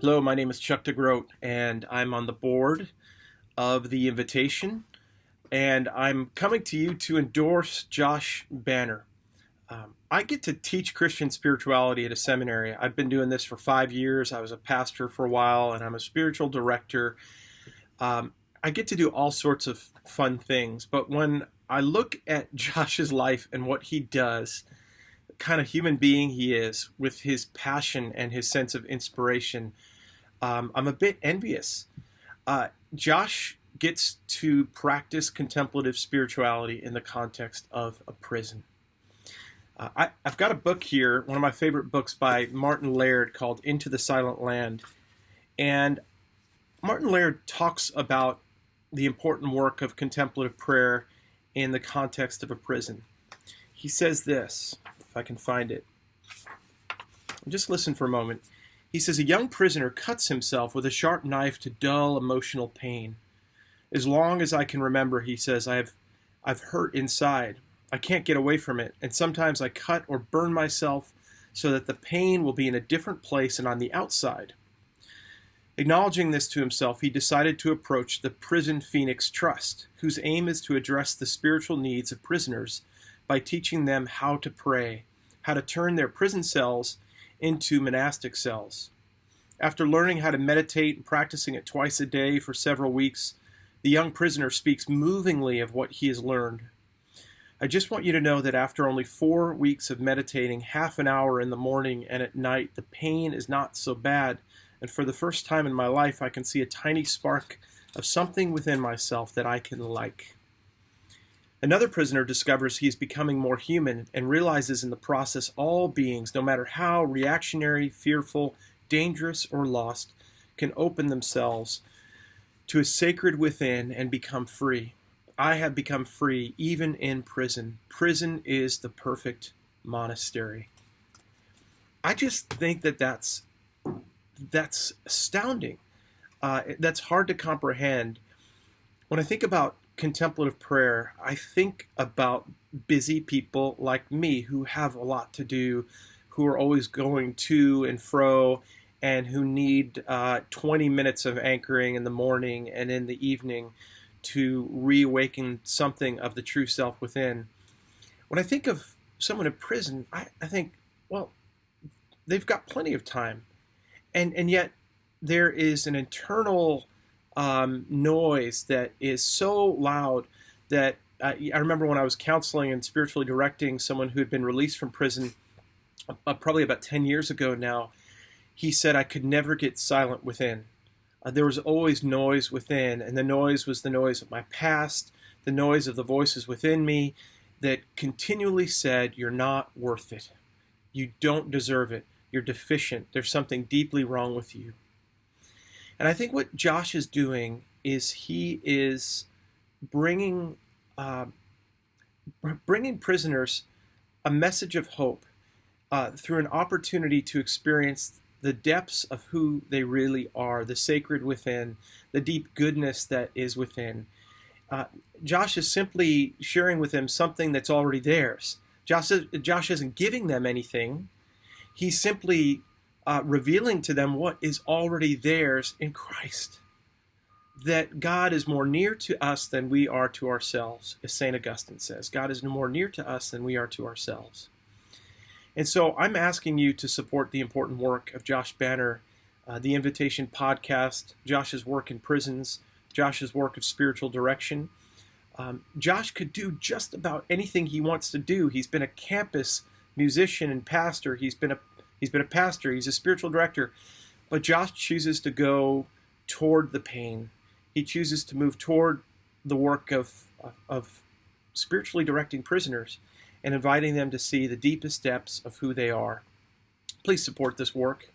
Hello, my name is Chuck DeGroat, and I'm on the board of the invitation, and I'm coming to you to endorse Josh Banner. I get to teach Christian spirituality at a seminary. I've been doing this for 5 years. I was a pastor for a while, and I'm a spiritual director. I get to do all sorts of fun things, but when I look at Josh's life and what he does, the kind of human being he is, with his passion and his sense of inspiration, I'm a bit envious. Josh gets to practice contemplative spirituality in the context of a prison. I've got a book here, one of my favorite books by Martin Laird called Into the Silent Land. And Martin Laird talks about the important work of contemplative prayer in the context of a prison. He says this, if I can find it. Just listen for a moment. He says, "A young prisoner cuts himself with a sharp knife to dull emotional pain. As long as I can remember," he says, I've hurt inside. I can't get away from it, and sometimes I cut or burn myself so that the pain will be in a different place and on the outside." Acknowledging this to himself, he decided to approach the Prison Phoenix Trust, whose aim is to address the spiritual needs of prisoners by teaching them how to pray, how to turn their prison cells into monastic cells. After learning how to meditate and practicing it twice a day for several weeks, the young prisoner speaks movingly of what he has learned. "I just want you to know that after only 4 weeks of meditating half an hour in the morning and at night, the pain is not so bad, and for the first time in my life I can see a tiny spark of something within myself that I can like." Another prisoner discovers he is becoming more human and realizes in the process all beings, no matter how reactionary, fearful, dangerous, or lost, can open themselves to a sacred within and become free. "I have become free even in prison. Prison is the perfect monastery." I just think that that's astounding. That's hard to comprehend. When I think about contemplative prayer, I think about busy people like me who have a lot to do, who are always going to and fro, and who need 20 minutes of anchoring in the morning and in the evening to reawaken something of the true self within. When I think of someone in prison, I think, well, they've got plenty of time. And yet there is an internal noise that is so loud that I remember when I was counseling and spiritually directing someone who had been released from prison probably about 10 years ago now. He said, "I could never get silent within. There was always noise within, and the noise was the noise of my past, the noise of the voices within me that continually said, 'You're not worth it. You don't deserve it. You're deficient. There's something deeply wrong with you.'" And I think what Josh is doing is he is bringing prisoners a message of hope through an opportunity to experience the depths of who they really are, the sacred within, the deep goodness that is within. Josh is simply sharing with them something that's already theirs. Josh isn't giving them anything. He's simply revealing to them what is already theirs in Christ. That God is more near to us than we are to ourselves, as St. Augustine says. God is more near to us than we are to ourselves. And so I'm asking you to support the important work of Josh Banner, the Invitation podcast, Josh's work in prisons, Josh's work of spiritual direction. Josh could do just about anything he wants to do. He's been a campus musician and pastor. He's been a pastor. He's a spiritual director. But Josh chooses to go toward the pain. He chooses to move toward the work of spiritually directing prisoners and inviting them to see the deepest depths of who they are. Please support this work.